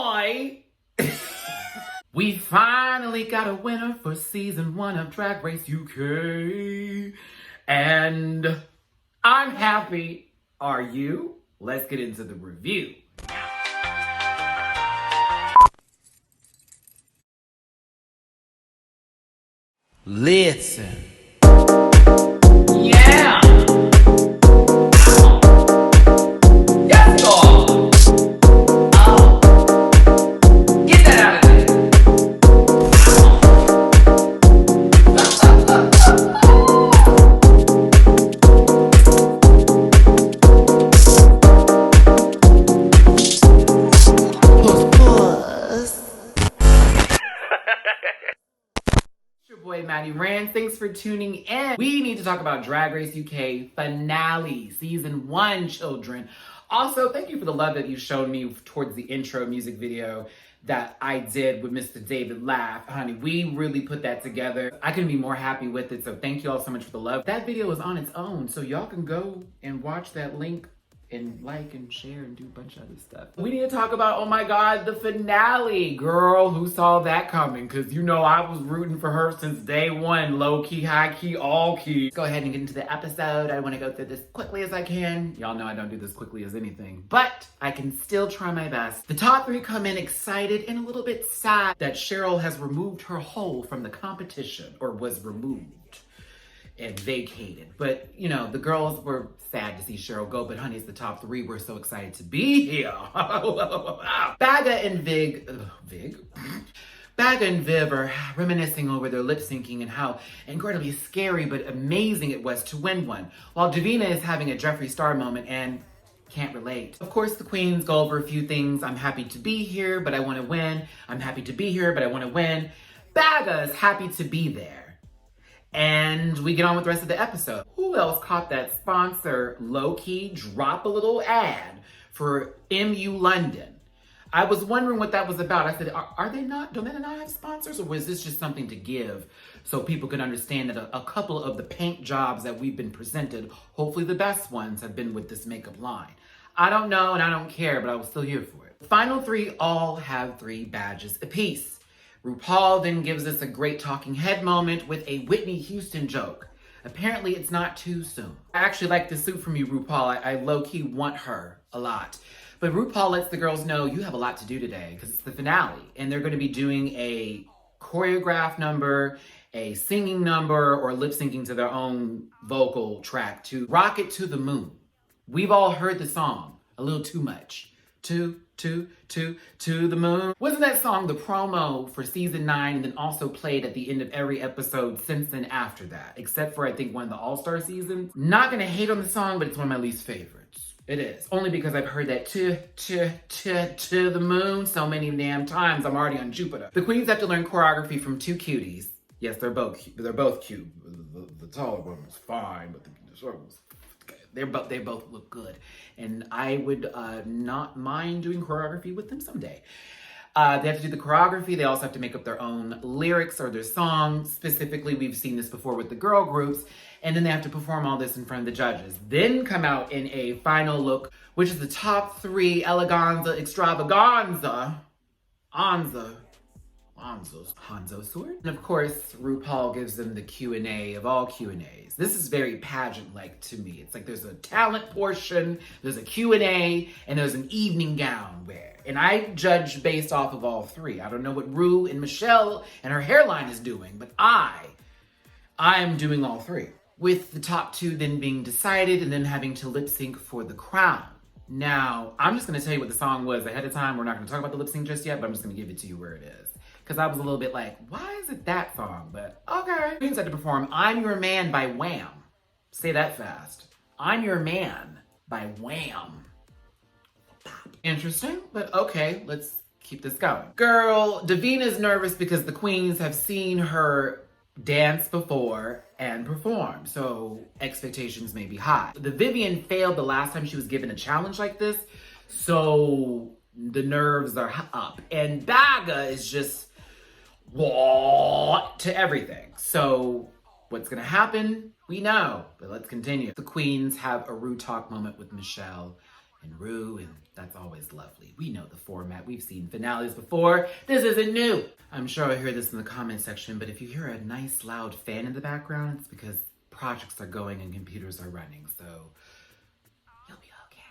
boy! We finally got a winner for season 1 of Drag Race UK. And I'm happy. Are you? Let's get into the review. Listen. Yeah! Yes, God! Oh. Get that out of there. Your boy Matty Rants. Thanks for tuning in. We need to talk about Drag Race UK finale, season 1, children. Also, thank you for the love that you showed me towards the intro music video that I did with Mr. David Laugh. Honey, we really put that together. I couldn't be more happy with it, so thank you all so much for the love. That video is on its own, so y'all can go and watch that link and like and share and do a bunch of other stuff. We need to talk about, oh my God, the finale. Girl, who saw that coming? Because you know I was rooting for her since day one. Low key, high key, all key. Let's go ahead and get into the episode. I want to go through this quickly as I can. Y'all know I don't do this quickly as anything, but I can still try my best. The top 3 come in excited and a little bit sad that Cheryl has removed her hole from the competition, or was removed and vacated. But, you know, the girls were sad to see Cheryl go, but honey, it's the top 3. We're so excited to be here. Bagga and Bagga and Viv are reminiscing over their lip syncing and how incredibly scary but amazing it was to win one, while Davina is having a Jeffree Star moment and can't relate. Of course, the queens go over a few things. I'm happy to be here, but I want to win. I'm happy to be here, but I want to win. Bagga is happy to be there. And we get on with the rest of the episode. Who else caught that sponsor low-key drop a little ad for MU London? I was wondering what that was about. I said, are they not, don't they not have sponsors? Or was this just something to give so people can understand that a couple of the paint jobs that we've been presented, hopefully the best ones, have been with this makeup line? I don't know and I don't care, but I was still here for it. The final 3 all have 3 badges apiece. Rupaul then gives us a great talking head moment with a Whitney Houston joke. Apparently it's not too soon. I actually like the suit from you, Rupaul. I low-key want her a lot. But Rupaul lets the girls know you have a lot to do today because it's the finale. And they're going to be doing a choreographed number, a singing number, or lip syncing to their own vocal track to Rocket to the Moon. We've all heard the song a little too much. To the moon. Wasn't that song the promo for season 9 and then also played at the end of every episode since then after that? Except for I think one of the All-Star seasons. Not gonna hate on the song, but it's one of my least favorites. It is. Only because I've heard that to the moon so many damn times. I'm already on Jupiter. The queens have to learn choreography from 2 cuties. Yes, they're both cute. The taller one was fine, but the short one was they both look good, and I would not mind doing choreography with them someday. They have to do the choreography. They also have to make up their own lyrics or their song. Specifically, we've seen this before with the girl groups, and then they have to perform all this in front of the judges. Then come out in a final look, which is the top 3 eleganza extravaganza. Hanzo sword. And of course, Rupaul gives them the Q&A of all Q&As. This is very pageant-like to me. It's like there's a talent portion, there's a Q&A, and there's an evening gown wear. And I judge based off of all 3. I don't know what Rue and Michelle and her hairline is doing, but I am doing all 3. With the top 2 then being decided and then having to lip sync for the crown. Now, I'm just gonna tell you what the song was ahead of time. We're not gonna talk about the lip sync just yet, but I'm just gonna give it to you where it is. Because I was a little bit like, why is it that song? But okay. Queens had to perform I'm Your Man by Wham. Say that fast. I'm Your Man by Wham. Interesting, but okay, let's keep this going. Girl, Davina's nervous because the queens have seen her dance before and perform, so expectations may be high. The Vivian failed the last time she was given a challenge like this, so the nerves are up. And Bagga is just to everything. So what's gonna happen? We know, but let's continue. The queens have a Rue talk moment with Michelle and Rue, and that's always lovely. We know the format. We've seen finales before. This isn't new. I'm sure I'll hear this in the comment section, but if you hear a nice loud fan in the background, it's because projects are going and computers are running, so you'll be okay.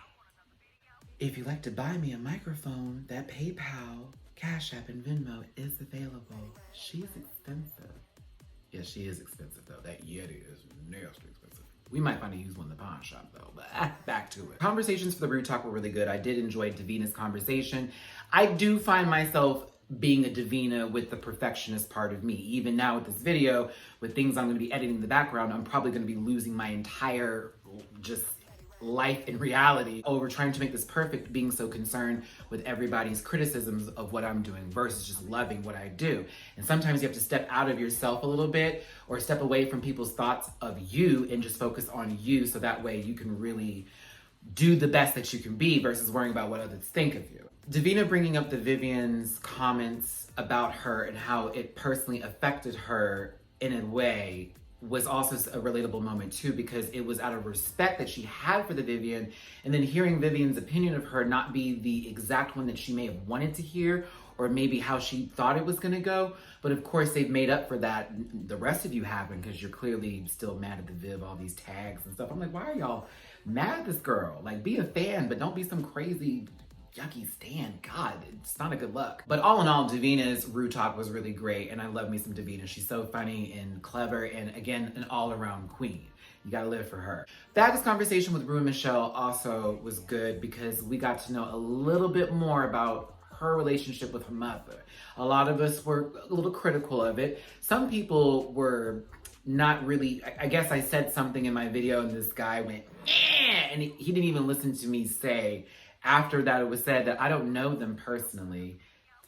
If you'd like to buy me a microphone, that PayPal, Cash App, and Venmo is available. She's expensive. Yeah, she is expensive though. That Yeti is nasty expensive. We might find a used one in the pawn shop though, but back to it. Conversations for the Root Talk were really good. I did enjoy Davina's conversation. I do find myself being a Davina with the perfectionist part of me. Even now with this video, with things I'm gonna be editing in the background, I'm probably gonna be losing my entire just life in reality over trying to make this perfect, being so concerned with everybody's criticisms of what I'm doing versus just loving what I do. And sometimes you have to step out of yourself a little bit or step away from people's thoughts of you and just focus on you, so that way you can really do the best that you can be versus worrying about what others think of you. Davina bringing up the Vivian's comments about her and how it personally affected her in a way was also a relatable moment too, because it was out of respect that she had for the Vivian, and then hearing Vivian's opinion of her not be the exact one that she may have wanted to hear, or maybe how she thought it was gonna go. But of course they've made up for that. The rest of you haven't, because you're clearly still mad at the Viv, all these tags and stuff. I'm like, why are y'all mad at this girl? Like, be a fan, but don't be some crazy yucky stan. God, it's not a good look. But all in all, Davina's Root Talk was really great, and I love me some Davina. She's so funny and clever, and again, an all-around queen. You gotta live for her. Bagga's conversation with Rue and Michelle also was good, because we got to know a little bit more about her relationship with her mother. A lot of us were a little critical of it. Some people were not really. I guess I said something in my video and this guy went, eh, and he didn't even listen to me say after that it was said that I don't know them personally.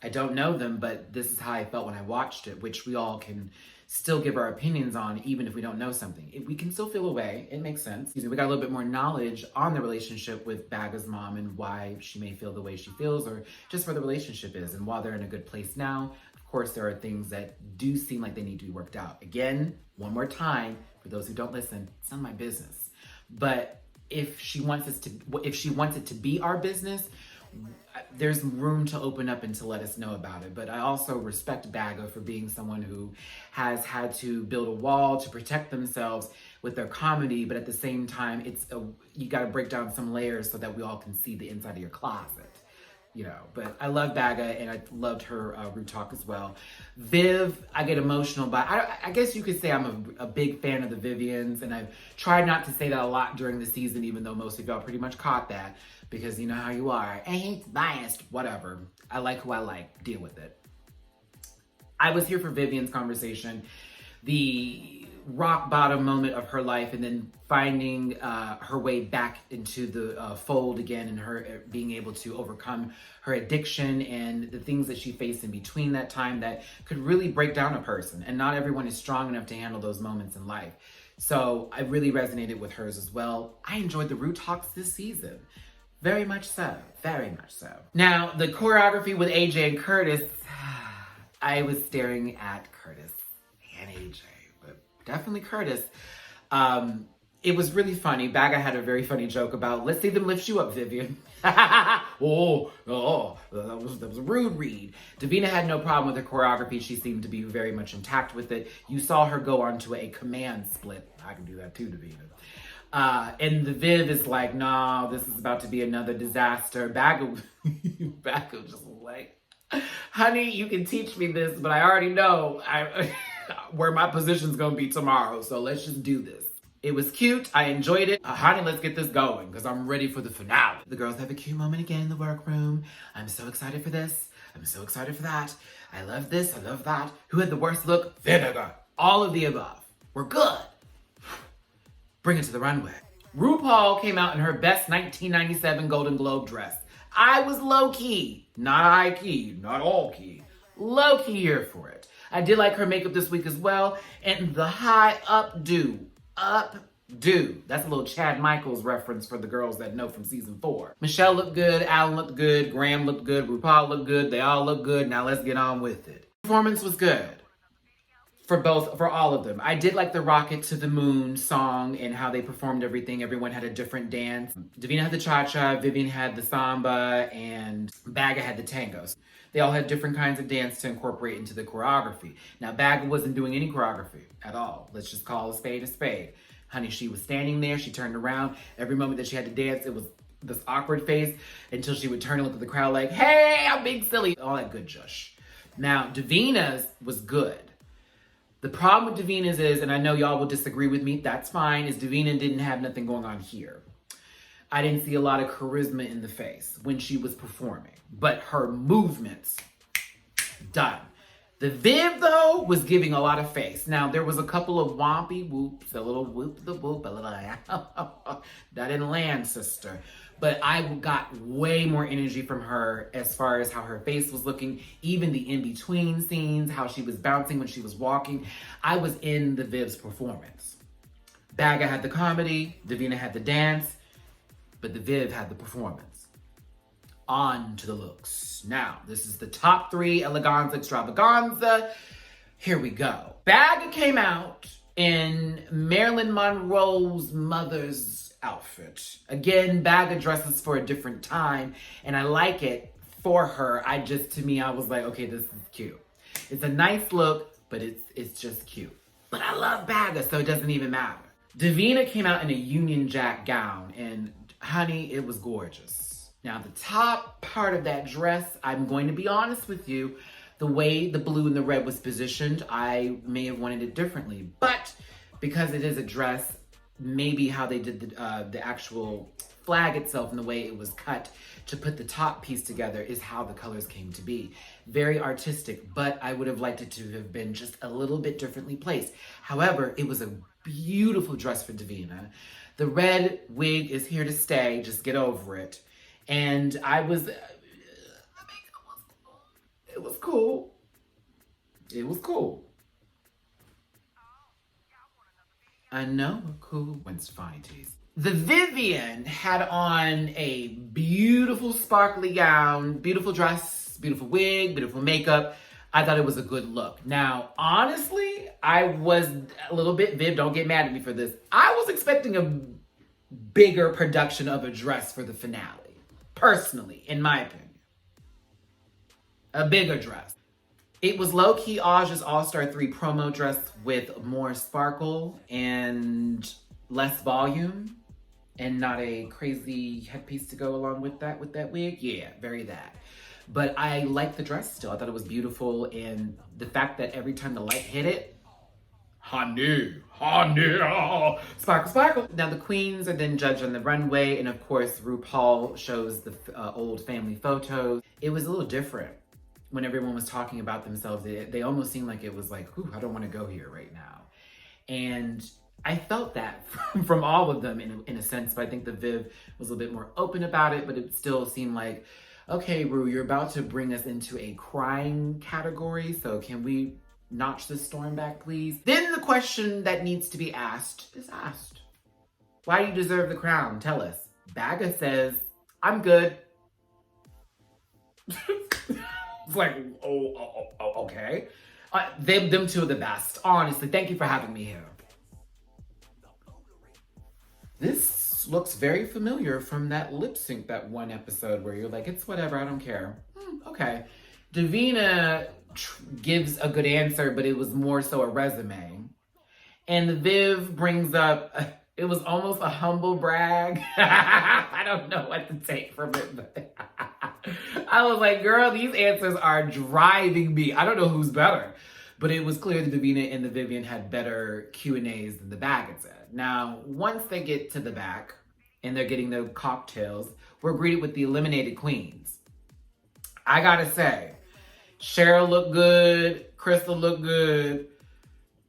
I don't know them, but this is how I felt when I watched it, which we all can still give our opinions on, even if we don't know something. If we can still feel a way, it makes sense. We got a little bit more knowledge on the relationship with Bagga's mom and why she may feel the way she feels, or just where the relationship is. And while they're in a good place now, of course, there are things that do seem like they need to be worked out. Again, one more time, for those who don't listen, it's none of my business. But if she wants it to be our business, there's room to open up and to let us know about it. But I also respect Bagga for being someone who has had to build a wall to protect themselves with their comedy, but at the same time, you got to break down some layers so that we all can see the inside of your closet. You know, but I love Bagga, and I loved her Root Talk as well. Viv, I get emotional, but I guess you could say I'm a big fan of the Vivians, and I've tried not to say that a lot during the season, even though most of y'all pretty much caught that, because you know how you are. Ain't biased, whatever. I like who I like, deal with it. I was here for Vivian's conversation, the rock bottom moment of her life, and then finding her way back into the fold again, and her being able to overcome her addiction and the things that she faced in between that time that could really break down a person. And not everyone is strong enough to handle those moments in life. So I really resonated with hers as well. I enjoyed the Root Talks this season. Very much so. Very much so. Now, the choreography with AJ and Curtis, I was staring at Curtis and AJ. Definitely Curtis. It was really funny. Bagga had a very funny joke about, let's see them lift you up, Vivian. that was a rude read. Davina had no problem with her choreography. She seemed to be very much intact with it. You saw her go onto a command split. I can do that too, Davina. And the Viv is like, nah, this is about to be another disaster. Bagga just like, honey, you can teach me this, but I already know where my position's gonna be tomorrow, so let's just do this. It was cute. I enjoyed it. Honey, let's get this going, because I'm ready for the finale. The girls have a cute moment again in the workroom. I'm so excited for this. I'm so excited for that. I love this. I love that. Who had the worst look? Vinegar. All of the above. We're good. Bring it to the runway. Rupaul came out in her best 1997 Golden Globe dress. I was low-key, not high-key, not all-key. Low-key here for it. I did like her makeup this week as well. And the high updo. Updo. That's a little Chad Michaels reference for the girls that know from season 4. Michelle looked good. Alan looked good. Graham looked good. Rupaul looked good. They all look good. Now let's get on with it. Performance was good. for all of them. I did like the Rocket to the Moon song and how they performed everything. Everyone had a different dance. Davina had the cha-cha, Vivian had the samba, and Baga had the tangos. They all had different kinds of dance to incorporate into the choreography. Now, Baga wasn't doing any choreography at all. Let's just call a spade a spade. Honey, she was standing there, she turned around. Every moment that she had to dance, it was this awkward face until she would turn and look at the crowd like, hey, I'm being silly. All that good jush. Now, Davina's was good. The problem with Davina's is, and I know y'all will disagree with me, that's fine, is Davina didn't have nothing going on here. I didn't see a lot of charisma in the face when she was performing, but her movements, done. The Viv, though, was giving a lot of face. Now, there was a couple of wompy whoops, a little whoop the whoop, a little, that didn't land, sister. But I got way more energy from her as far as how her face was looking, even the in-between scenes, how she was bouncing when she was walking. I was in the Viv's performance. Baga had the comedy, Davina had the dance, but the Viv had the performance. On to the looks. Now, this is the top 3 eleganza extravaganza. Here we go. Baga came out in Marilyn Monroe's mother's outfit. Again, Baga dresses for a different time, and I like it for her. To me, I was like, okay, this is cute. It's a nice look, but it's just cute. But I love Baga, so it doesn't even matter. Davina came out in a Union Jack gown, and honey, it was gorgeous. Now, the top part of that dress, I'm going to be honest with you, the way the blue and the red was positioned, I may have wanted it differently. But because it is a dress, maybe how they did the actual flag itself and the way it was cut to put the top piece together is how the colors came to be. Very artistic, but I would have liked it to have been just a little bit differently placed. However, it was a beautiful dress for Davina. The red wig is here to stay, just get over it. And it was cool. It was cool. I know, cool. When's fine tease. The Vivian had on a beautiful sparkly gown, beautiful dress, beautiful wig, beautiful makeup. I thought it was a good look. Now, honestly, I was a little bit, Viv, don't get mad at me for this. I was expecting a bigger production of a dress for the finale. Personally, in my opinion. A bigger dress. It was low-key Aj's All-Star 3 promo dress with more sparkle and less volume and not a crazy headpiece to go along with that wig. Yeah, very that. But I liked the dress still. I thought it was beautiful, and the fact that every time the light hit it, honey, oh, sparkle, sparkle. Now the queens are then judged on the runway, and of course Rupaul shows the old family photos. It was a little different. When everyone was talking about themselves, they almost seemed like it was like, ooh, I don't want to go here right now. And I felt that from all of them in a sense, but I think the Viv was a little bit more open about it, but it still seemed like, okay, Ru, you're about to bring us into a crying category, so can we notch this storm back, please? Then the question that needs to be asked is asked. Why do you deserve the crown? Tell us. Baga says, I'm good. It's like, okay. Them two are the best. Honestly, thank you for having me here. This looks very familiar from that lip sync, that one episode where you're like, it's whatever, I don't care. Okay. Davina gives a good answer, but it was more so a resume. And the Viv brings up, it was almost a humble brag. I don't know what to take from it, but I was like, girl, these answers are driving me. I don't know who's better. But it was clear that Davina and the Vivian had better Q&As than the Baggett said. Now, once they get to the back and they're getting their cocktails, we're greeted with the eliminated queens. I gotta say, Cheryl looked good, Crystal looked good,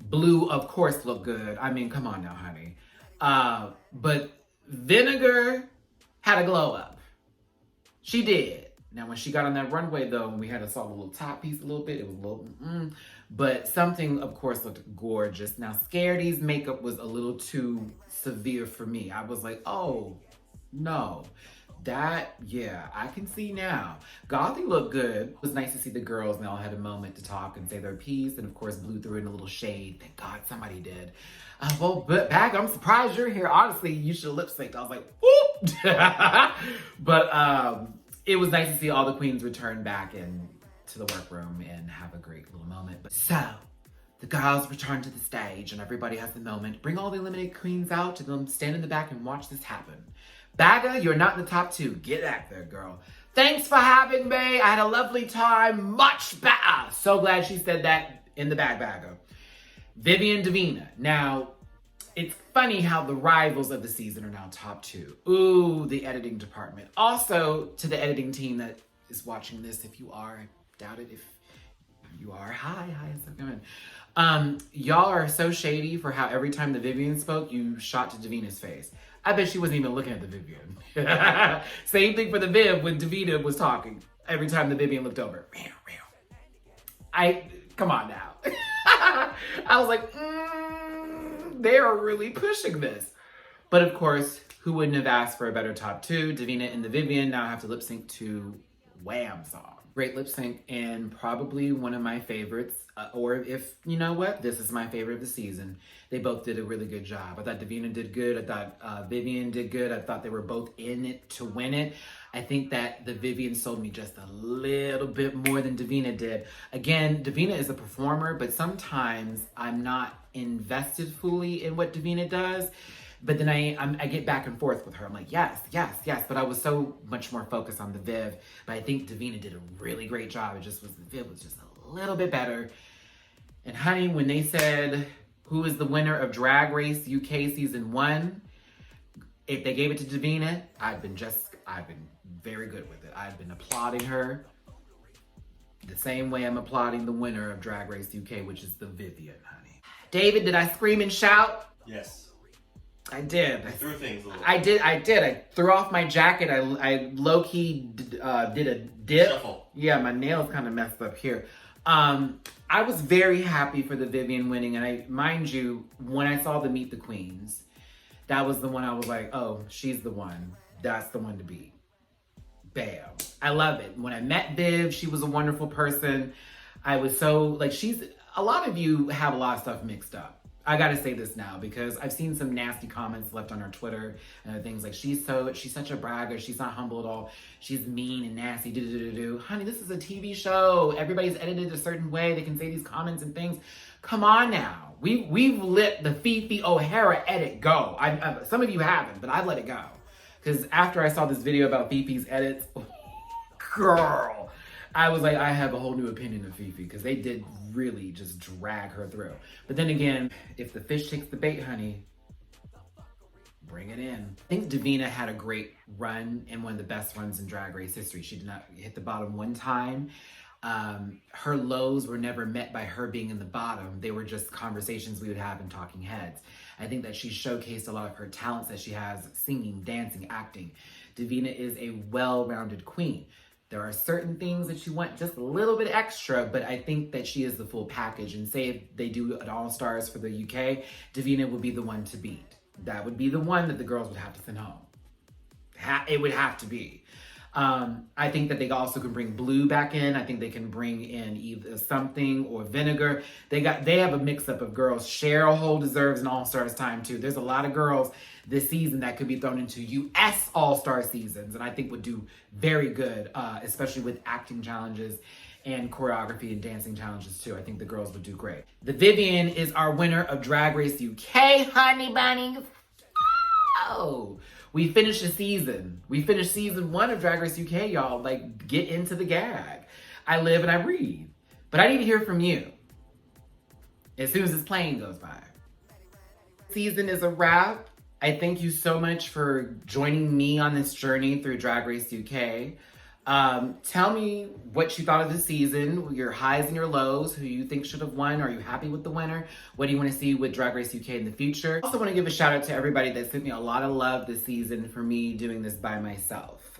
Blue, of course, looked good. I mean, come on now, honey. But Vinegar had a glow up. She did. Now, when she got on that runway, though, and we had to saw the little top piece a little bit, it was a little, but something, of course, looked gorgeous. Now, Scaredy's makeup was a little too severe for me. I was like, oh, no. Yeah, I can see now. Gothy looked good. It was nice to see the girls and they all had a moment to talk and say their piece, and of course blew through in a little shade. Thank God somebody did. But Bag, I'm surprised you're here. Honestly, you should have lip synced. I was like, whoop! But it was nice to see all the queens return back into the workroom and have a great little moment. But so, the girls return to the stage and everybody has the moment. Bring all the eliminated queens out to them, stand in the back and watch this happen. Bagga, you're not in the top 2. Get out there, girl. Thanks for having me. I had a lovely time. Much better. So glad she said that in the Bagga. Vivian Davina. Now, it's funny how the rivals of the season are now top 2. Ooh, the editing department. Also, to the editing team that is watching this, if you are, I doubt it. If you are, hi, so good. Y'all are so shady for how every time the Vivian spoke, you shot to Davina's face. I bet she wasn't even looking at the Vivian. Same thing for the Viv when Davina was talking. Every time the Vivian looked over. Come on now. I was like, they are really pushing this. But of course, who wouldn't have asked for a better top 2? Davina and the Vivian now have to lip sync to Wham song. Great lip sync and probably one of my favorites. Or if, you know what, this is my favorite of the season. They both did a really good job. I thought Davina did good. I thought Vivian did good. I thought they were both in it to win it. I think that the Vivian sold me just a little bit more than Davina did. Again, Davina is a performer, but sometimes I'm not invested fully in what Davina does. But then I get back and forth with her. I'm like, yes. But I was so much more focused on the Viv. But I think Davina did a really great job. The Viv was just a little bit better. And honey, when they said, who is the winner of Drag Race UK Season 1? If they gave it to Davina, I've been very good with it. I've been applauding her the same way I'm applauding the winner of Drag Race UK, which is the Vivian, honey. David, did I scream and shout? Yes. I did. I threw things a little. I did. I threw off my jacket. I low-key did a dip. Shuffle. Yeah, my nails kind of messed up here. I was very happy for the Vivian winning. And mind you, when I saw the Meet the Queens, that was the one I was like, oh, she's the one. That's the one to beat. Bam. I love it. When I met Viv, she was a wonderful person. I was so, like, a lot of you have a lot of stuff mixed up. I gotta say this now because I've seen some nasty comments left on her Twitter and things like she's such a bragger, she's not humble at all, she's mean and nasty, Honey, this is a TV show. Everybody's edited a certain way. They can say these comments and things. Come on now. We've let the Fifi O'Hara edit go. Some of you haven't, but I've let it go. Because after I saw this video about Fifi's edits, girl, I was like, I have a whole new opinion of Fifi because they did really just drag her through. But then again, if the fish takes the bait, honey, bring it in. I think Davina had a great run and one of the best runs in Drag Race history. She did not hit the bottom one time. Her lows were never met by her being in the bottom. They were just conversations we would have in talking heads. I think that she showcased a lot of her talents that she has, singing, dancing, acting. Davina is a well-rounded queen. There are certain things that you want just a little bit extra, but I think that she is the full package. And say if they do an All-Stars for the UK, Davina would be the one to beat. That would be the one that the girls would have to send home. It would have to be. I think that they also can bring Blue back in. I think they can bring in either something or Vinegar. They have a mix-up of girls. Cheryl Hole deserves an All-Stars time too. There's a lot of girls this season that could be thrown into US All-Star seasons and I think would do very good, especially with acting challenges and choreography and dancing challenges too. I think the girls would do great. The Vivian is our winner of Drag Race UK, honey bunny. Oh, we finished the season. We finished season 1 of Drag Race UK, y'all. Like, get into the gag. I live and I breathe. But I need to hear from you as soon as this plane goes by. Season is a wrap. I thank you so much for joining me on this journey through Drag Race UK. Tell me what you thought of the season, your highs and your lows, who you think should have won. Are you happy with the winner? What do you want to see with Drag Race UK in the future? I also want to give a shout out to everybody that sent me a lot of love this season for me doing this by myself.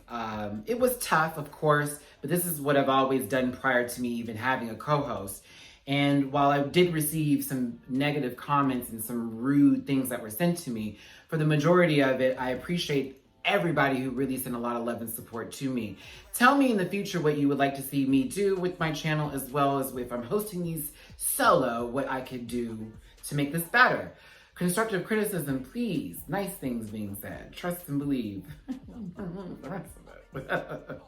It was tough, of course, but this is what I've always done prior to me even having a co-host. And while I did receive some negative comments and some rude things that were sent to me, for the majority of it, I appreciate everybody who really sent a lot of love and support to me. Tell me in the future what you would like to see me do with my channel, as well as if I'm hosting these solo, what I could do to make this better. Constructive criticism, please. Nice things being said. Trust and believe. The rest of it.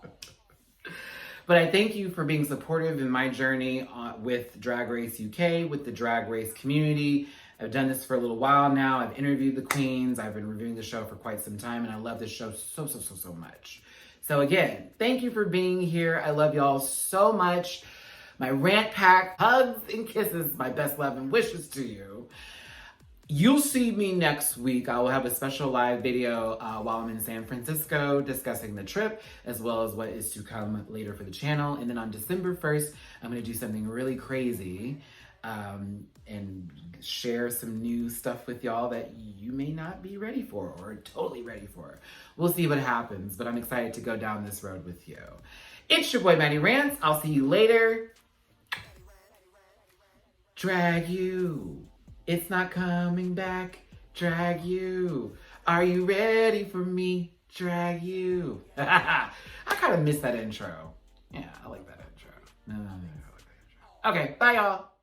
But I thank you for being supportive in my journey with Drag Race UK, with the Drag Race community. I've done this for a little while now. I've interviewed the queens. I've been reviewing the show for quite some time, and I love this show so much. So again, thank you for being here. I love y'all so much. My rant pack, hugs and kisses, my best love and wishes to you. You'll see me next week. I will have a special live video while I'm in San Francisco discussing the trip, as well as what is to come later for the channel. And then on December 1st, I'm going to do something really crazy and share some new stuff with y'all that you may not be ready for or totally ready for. We'll see what happens, but I'm excited to go down this road with you. It's your boy, Matty Rants. I'll see you later. Drag you. It's not coming back. Drag you. Are you ready for me? Drag you. I kind of miss that intro. Yeah, I like that intro. No, I like that intro. Okay, bye y'all.